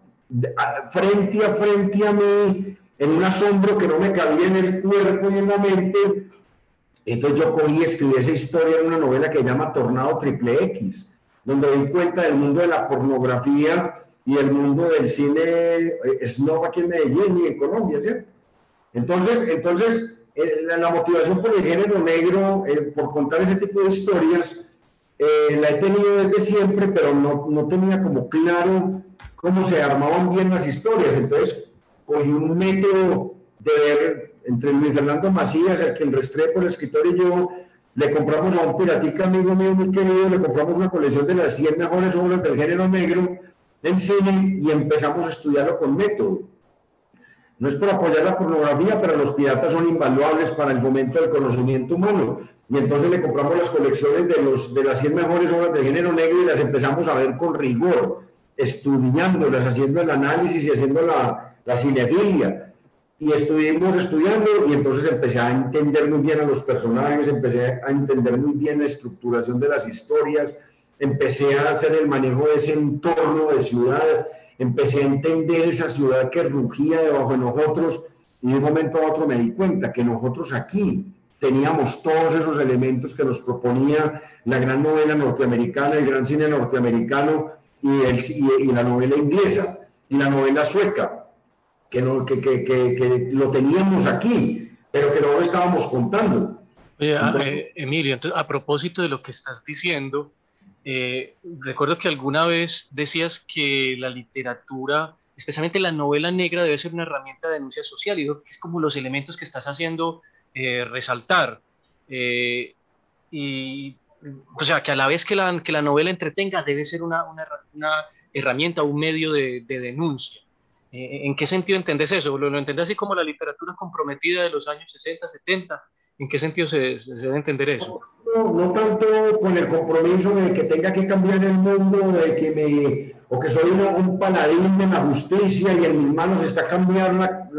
frente a mí, en un asombro que no me cabía en el cuerpo y en la mente. Entonces yo cogí y escribí esa historia en una novela que se llama Tornado Triple X, donde doy cuenta del mundo de la pornografía y el mundo del cine snob aquí en Medellín y en Colombia, ¿cierto? Entonces la motivación por el género negro, por contar ese tipo de historias, la he tenido desde siempre, pero no tenía como claro cómo se armaban bien las historias. Entonces cogí un método de ver entre Luis Fernando Macías, el que el Restrepo, el escritor, y yo, le compramos a un piratica amigo mío muy querido, le compramos una colección de las 100 mejores obras del género negro en cine y empezamos a estudiarlo con método. No es por apoyar la pornografía, pero los piratas son invaluables para el fomento del conocimiento humano. Y entonces le compramos las colecciones de las 100 mejores obras del género negro y las empezamos a ver con rigor, estudiándolas, haciendo el análisis y haciendo la cinefilia. Y estuvimos estudiando y entonces empecé a entender muy bien a los personajes, empecé a entender muy bien la estructuración de las historias, empecé a hacer el manejo de ese entorno de ciudad, empecé a entender esa ciudad que rugía debajo de nosotros y de un momento a otro me di cuenta que nosotros aquí teníamos todos esos elementos que nos proponía la gran novela norteamericana, el gran cine norteamericano y la novela inglesa y la novela sueca. Que lo teníamos aquí, pero que no lo estábamos contando. Oye, Emilio, entonces, a propósito de lo que estás diciendo, recuerdo que alguna vez decías que la literatura, especialmente la novela negra, debe ser una herramienta de denuncia social, y creo que es como los elementos que estás haciendo resaltar. O sea, que a la vez que la novela entretenga, debe ser una herramienta, un medio de denuncia. ¿En qué sentido entendés eso? ¿Lo entendés así como la literatura comprometida de los años 60, 70? ¿En qué sentido se debe entender eso? No tanto con el compromiso de que tenga que cambiar el mundo, o que soy un paladín de la justicia y en mis manos está cambiar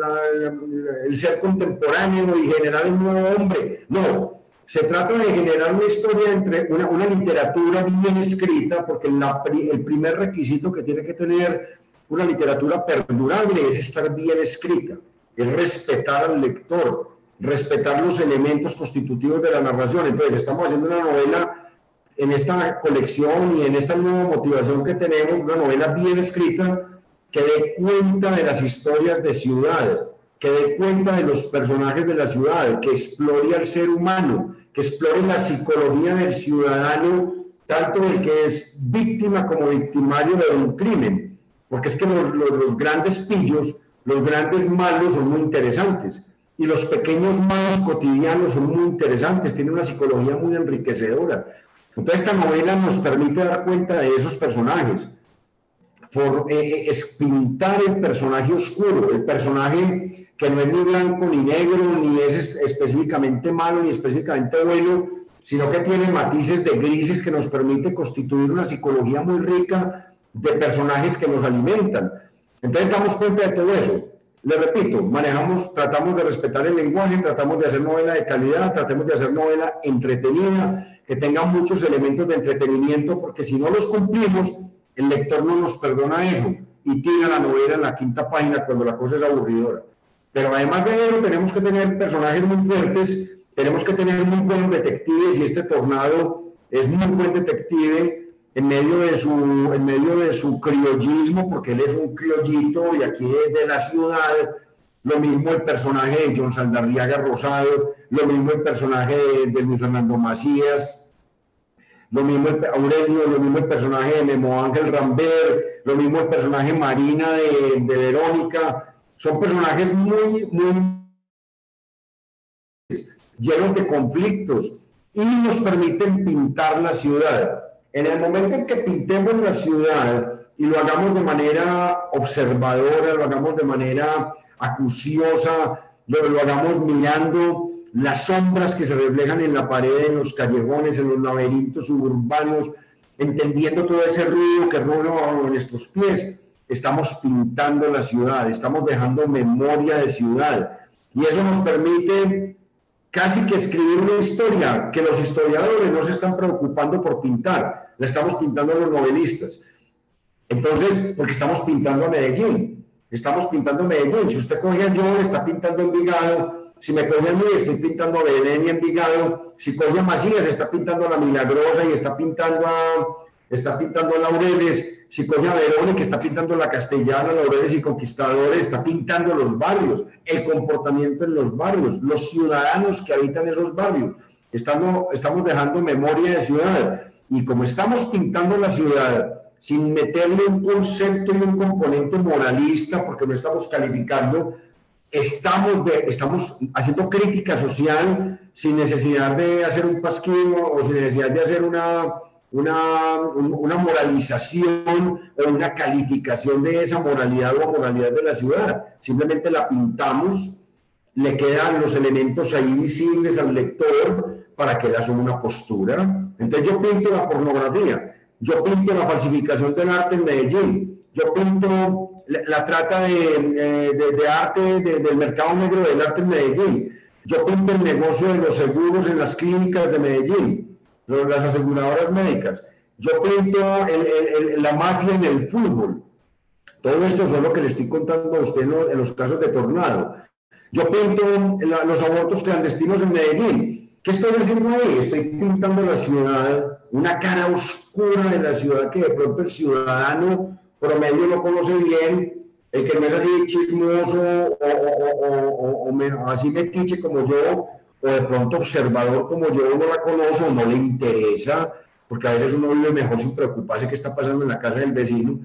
el ser contemporáneo y generar un nuevo hombre. No, se trata de generar una historia entre una literatura bien escrita, porque el primer requisito que tiene que tener una literatura perdurable es estar bien escrita, es respetar al lector, respetar los elementos constitutivos de la narración. Entonces estamos haciendo una novela en esta colección y en esta nueva motivación que tenemos, una novela bien escrita que dé cuenta de las historias de ciudad, que dé cuenta de los personajes de la ciudad, que explore al ser humano, que explore la psicología del ciudadano, tanto el que es víctima como victimario de un crimen. Porque es que los grandes pillos, los grandes malos son muy interesantes y los pequeños malos cotidianos son muy interesantes, tienen una psicología muy enriquecedora. Entonces esta novela nos permite dar cuenta de esos personajes, es pintar el personaje oscuro, el personaje que no es ni blanco ni negro, ni es específicamente malo ni específicamente bueno, sino que tiene matices de grises que nos permite constituir una psicología muy rica de personajes que nos alimentan. Entonces damos cuenta de todo eso. Le repito, tratamos de respetar el lenguaje, tratamos de hacer novela de calidad, tratamos de hacer novela entretenida, que tenga muchos elementos de entretenimiento, porque si no los cumplimos, el lector no nos perdona eso y tira la novela en la quinta página cuando la cosa es aburridora. Pero además de eso, tenemos que tener personajes muy fuertes, tenemos que tener muy buenos detectives, y este Tornado es muy buen detective en medio de su criollismo, porque él es un criollito y aquí es de la ciudad. Lo mismo el personaje de John Saldarriaga Rosado, lo mismo el personaje de Luis Fernando Macías, lo mismo Aurelio, lo mismo el personaje de Memo Ángel Rambert, lo mismo el personaje Marina de Verónica. Son personajes muy llenos de conflictos y nos permiten pintar la ciudad. En el momento en que pintemos la ciudad y lo hagamos de manera observadora, lo hagamos de manera acuciosa, lo hagamos mirando las sombras que se reflejan en la pared, en los callejones, en los laberintos suburbanos, entendiendo todo ese ruido que ruge bajo nuestros pies, estamos pintando la ciudad, estamos dejando memoria de ciudad. Y eso nos permite casi que escribir una historia que los historiadores no se están preocupando por pintar, la estamos pintando los novelistas. Entonces, porque estamos pintando a Medellín, si usted coge a John, está pintando Envigado, si me coge a mí, estoy pintando a Belén y Envigado. Si coge a Macías, está pintando a La Milagrosa y está pintando a Laureles. Si coge a Verón, que está pintando La Castellana, Laureles y Conquistadores, está pintando los barrios, el comportamiento en los barrios, los ciudadanos que habitan esos barrios. Estamos dejando memoria de ciudad. Y como estamos pintando la ciudad sin meterle un concepto y un componente moralista, porque no estamos calificando, estamos haciendo crítica social sin necesidad de hacer un pasquín o sin necesidad de hacer una moralización o una calificación de esa moralidad o moralidad de la ciudad. Simplemente la pintamos, le quedan los elementos ahí visibles al lector para que él asuma una postura. Entonces yo pinto la pornografía, yo pinto la falsificación del arte en Medellín, yo pinto la trata de arte, del mercado negro del arte en Medellín, yo pinto el negocio de los seguros en las clínicas de Medellín, las aseguradoras médicas, yo pinto la mafia en el fútbol. Todo esto es lo que le estoy contando a usted en los casos de Tornado. Yo pinto los abortos clandestinos en Medellín. ¿Qué estoy haciendo ahí? Estoy pintando la ciudad, una cara oscura de la ciudad que de pronto el ciudadano promedio no conoce bien, el que no es así chismoso o así metiche como yo, o de pronto observador como yo, no la conoce o no le interesa, porque a veces uno vive mejor sin preocuparse qué está pasando en la casa del vecino.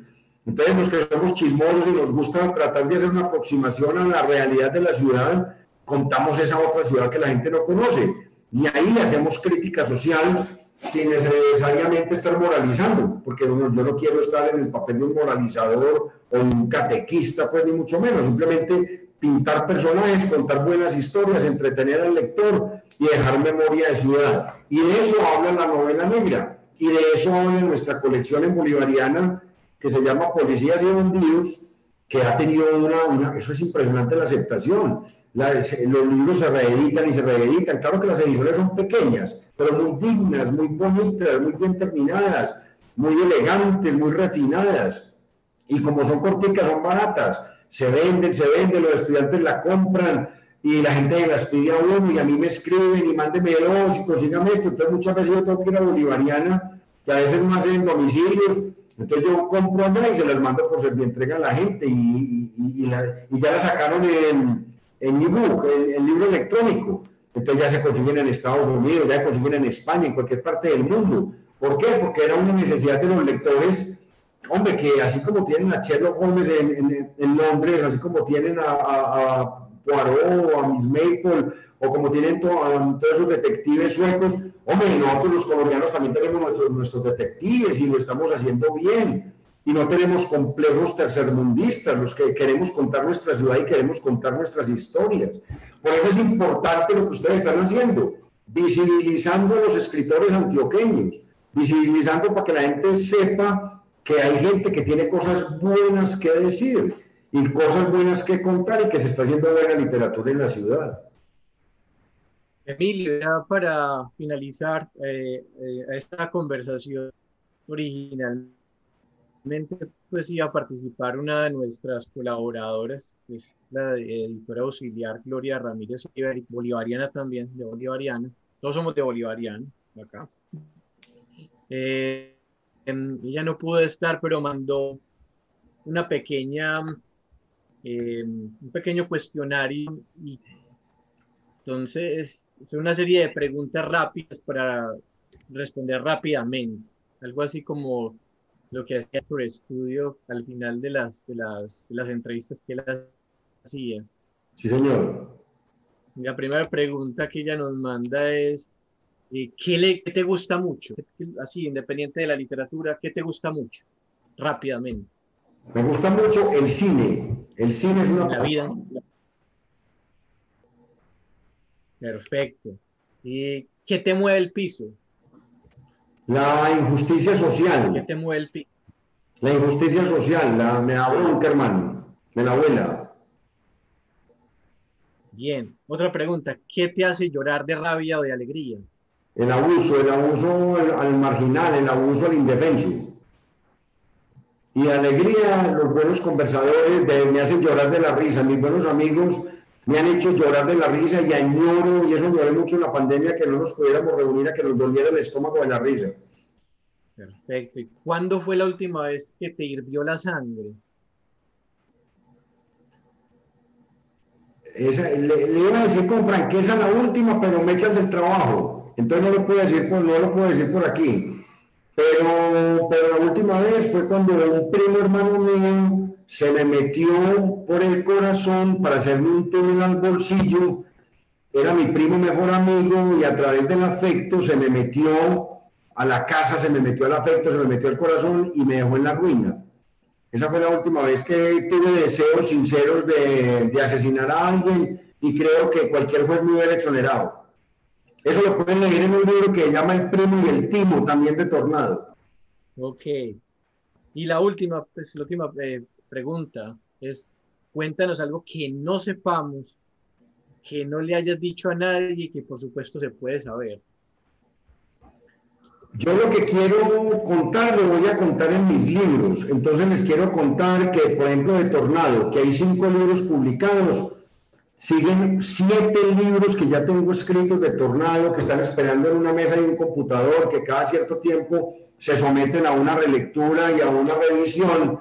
Entonces los que somos chismosos y nos gusta tratar de hacer una aproximación a la realidad de la ciudad, contamos esa otra ciudad que la gente no conoce. Y ahí hacemos crítica social sin necesariamente estar moralizando, porque yo no quiero estar en el papel de un moralizador o un catequista, pues ni mucho menos, simplemente pintar personajes, contar buenas historias, entretener al lector y dejar memoria de ciudad. Y de eso habla la novela negra, y de eso habla nuestra colección en Bolivariana, que se llama Policías y Bandidos, que ha tenido eso es impresionante la aceptación. Los libros se reeditan y se reeditan. Claro que las ediciones son pequeñas, pero muy dignas, muy bonitas, muy bien terminadas, muy elegantes, muy refinadas. Y como son corticas, son baratas. Se venden, los estudiantes la compran y la gente las pide a uno y a mí me escriben y mándenmelos y consíganme esto. Entonces muchas veces yo tengo que ir a Bolivariana, que a veces no hacen domicilios. Entonces yo compro allá y se las mando por servientrega a la gente y ya la sacaron en ebook, el libro electrónico. Entonces ya se consiguen en Estados Unidos, ya se consiguen en España, en cualquier parte del mundo. ¿Por qué? Porque era una necesidad de los lectores, hombre, que así como tienen a Sherlock Holmes en Londres, así como tienen a Poirot o a Miss Maple, o como tienen todos esos detectives suecos, hombre, nosotros los colombianos también tenemos nuestros detectives y lo estamos haciendo bien. Y no tenemos complejos tercermundistas, los que queremos contar nuestra ciudad y queremos contar nuestras historias. Por eso es importante lo que ustedes están haciendo, visibilizando a los escritores antioqueños, visibilizando para que la gente sepa que hay gente que tiene cosas buenas que decir y cosas buenas que contar y que se está haciendo buena literatura en la ciudad. Emilio, ya para finalizar esta conversación original, pues iba a participar una de nuestras colaboradoras, que es la editora auxiliar Gloria Ramírez, bolivariana también, de Bolivariana. Todos somos de Bolivariana, acá. Ella no pudo estar, pero mandó un pequeño cuestionario, y entonces es una serie de preguntas rápidas para responder rápidamente, algo así como lo que hacía por estudio al final de las entrevistas que él hacía. Sí, señor. La primera pregunta que ella nos manda es, ¿qué te gusta mucho? Así, independiente de la literatura, ¿qué te gusta mucho? Rápidamente. Me gusta mucho el cine. El cine es una... La vida. Perfecto. ¿Qué te mueve el piso? La injusticia social. ¿Qué te mueve el piso? La injusticia social, me da bronca, hermano. Me la abuela. Bien. Otra pregunta. ¿Qué te hace llorar de rabia o de alegría? El abuso al marginal, el abuso al indefenso. Y alegría, los buenos conversadores me hacen llorar de la risa. Mis buenos amigos me han hecho llorar de la risa y añoro, y eso lloré mucho en la pandemia, que no nos pudiéramos reunir, a que nos doliera el estómago de la risa. Perfecto. ¿Y cuándo fue la última vez que te hirvió la sangre? Le iba a decir con franqueza la última, pero me echan del trabajo. Entonces no lo puedo decir por aquí. Pero la última vez fue cuando un primo hermano mío se me metió por el corazón para hacerme un túnel al bolsillo. Era mi primo mejor amigo y a través del afecto se me metió a la casa, se me metió al afecto, se me metió al corazón y me dejó en la ruina. Esa fue la última vez que tuve deseos sinceros de asesinar a alguien y creo que cualquier juez me hubiera exonerado. Eso lo pueden leer en un libro que se llama El Primo y el Timo, también de Tornado. Ok. Y la última pregunta es, cuéntanos algo que no sepamos, que no le hayas dicho a nadie y que por supuesto se puede saber. Yo lo que quiero contar lo voy a contar en mis libros. Entonces les quiero contar que, por ejemplo, de Tornado, que hay 5 libros publicados, siguen 7 libros que ya tengo escritos de Tornado, que están esperando en una mesa y un computador, que cada cierto tiempo se someten a una relectura y a una revisión,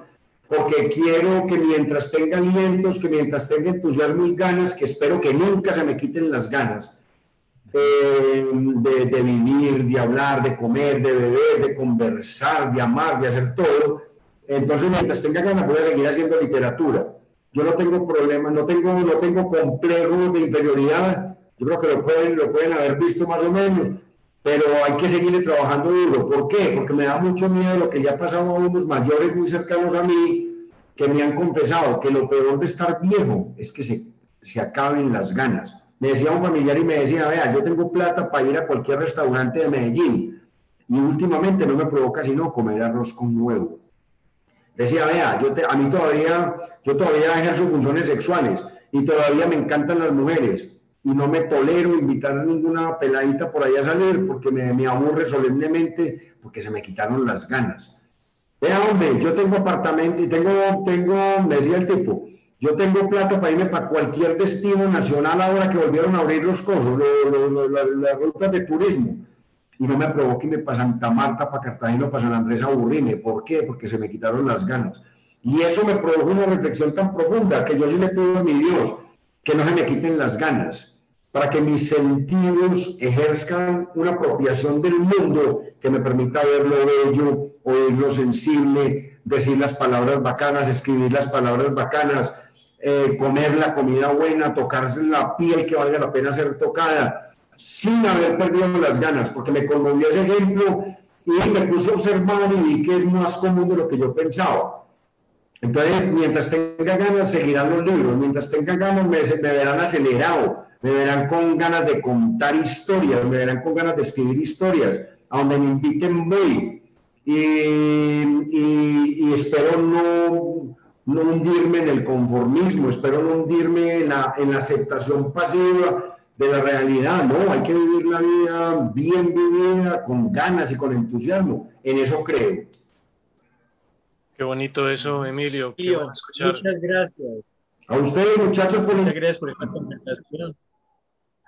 porque quiero que mientras tenga alientos, que mientras tenga entusiasmo y ganas, que espero que nunca se me quiten las ganas, de vivir, de hablar, de comer, de beber, de conversar, de amar, de hacer todo. Entonces, mientras tenga ganas, voy a seguir haciendo literatura. Yo no tengo problema, no tengo complejo de inferioridad. Yo creo que lo pueden haber visto más o menos, pero hay que seguir trabajando duro. ¿Por qué? Porque me da mucho miedo lo que le ha pasado a unos mayores muy cercanos a mí, que me han confesado que lo peor de estar viejo es que se acaben las ganas. Me decía un familiar y me decía, vea, yo tengo plata para ir a cualquier restaurante de Medellín y últimamente no me provoca sino comer arroz con huevo. Decía, vea, yo todavía ejerzo funciones sexuales y todavía me encantan las mujeres y no me tolero invitar a ninguna peladita por ahí a salir porque me aburre solemnemente porque se me quitaron las ganas. Vea, hombre, yo tengo apartamento y me decía el tipo, yo tengo plata para irme para cualquier destino nacional ahora que volvieron a abrir los cosos, las rutas de turismo. Y no me provoque irme para Santa Marta, para Cartagena, para San Andrés a aburrirme. ¿Por qué? Porque se me quitaron las ganas. Y eso me produjo una reflexión tan profunda que yo sí le pido a mi Dios que no se me quiten las ganas, para que mis sentidos ejerzcan una apropiación del mundo que me permita ver lo bello, oír lo sensible, decir las palabras bacanas, escribir las palabras bacanas, comer la comida buena, tocarse la piel que valga la pena ser tocada, sin haber perdido las ganas, porque me conmovió ese ejemplo y me puso a observar y vi que es más común de lo que yo pensaba. Entonces, mientras tenga ganas, seguirán los libros, mientras tenga ganas, me verán acelerado, me verán con ganas de contar historias, me verán con ganas de escribir historias, a donde me inviten voy. Y espero no hundirme en el conformismo, espero no hundirme en la aceptación pasiva de la realidad, no, hay que vivir la vida bien vivida, con ganas y con entusiasmo, en eso creo. Qué bonito eso, Emilio, qué bueno escuchar. Muchas gracias. A ustedes, muchachos, muchas gracias por esta conversación.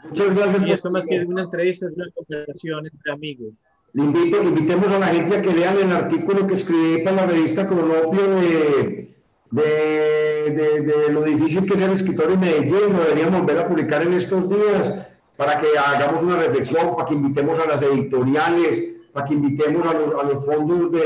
Muchas gracias. Y esto más que una entrevista, es una conversación entre amigos. Invitemos a la gente a que lean el artículo que escribí para la revista Cronopio de lo difícil que es ser escritor en Medellín. Lo deberíamos volver a publicar en estos días para que hagamos una reflexión, para que invitemos a las editoriales, para que invitemos a los fondos de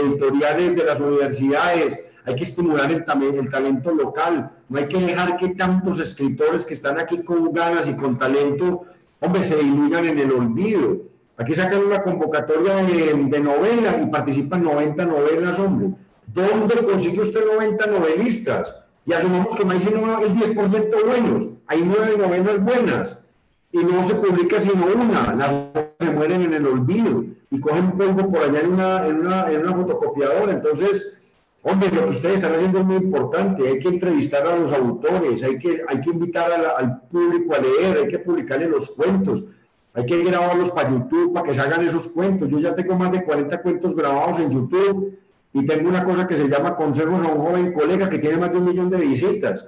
editoriales de las universidades. Hay que estimular el talento local. No hay que dejar que tantos escritores que están aquí con ganas y con talento, hombre, se diluyan en el olvido. Aquí sacan una convocatoria de novela y participan 90 novelas, hombre. ¿Dónde consigue usted 90 novelistas? Y asumimos que no hay sino el 10% buenos. Hay 9 novelas buenas y no se publica sino una. Las se mueren en el olvido y cogen polvo por allá en una fotocopiadora. Entonces, hombre, lo que ustedes están haciendo es muy importante. Hay que entrevistar a los autores, hay que invitar al público a leer, hay que publicarle los cuentos. Hay que grabarlos para YouTube, para que se hagan esos cuentos. Yo ya tengo más de 40 cuentos grabados en YouTube y tengo una cosa que se llama Consejos a un joven colega que tiene más de 1 millón de visitas.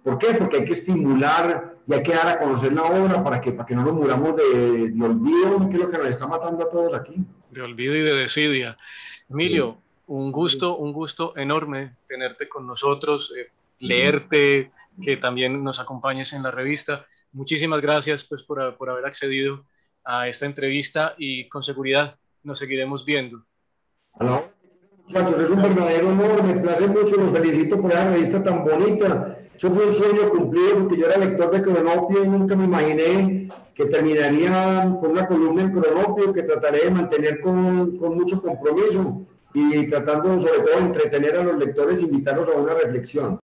¿Por qué? Porque hay que estimular y hay que dar a conocer la obra para que no nos muramos de olvido, que es lo que nos está matando a todos aquí. De olvido y de desidia. Emilio, un gusto enorme tenerte con nosotros, leerte, que también nos acompañes en la revista. Muchísimas gracias pues, por haber accedido a esta entrevista y con seguridad nos seguiremos viendo. Hola, muchachos, es un verdadero honor, me place mucho, los felicito por esa revista tan bonita. Eso fue un sueño cumplido porque yo era lector de Cronopio y nunca me imaginé que terminaría con una columna en Cronopio que trataré de mantener con mucho compromiso y tratando sobre todo de entretener a los lectores e invitarlos a una reflexión.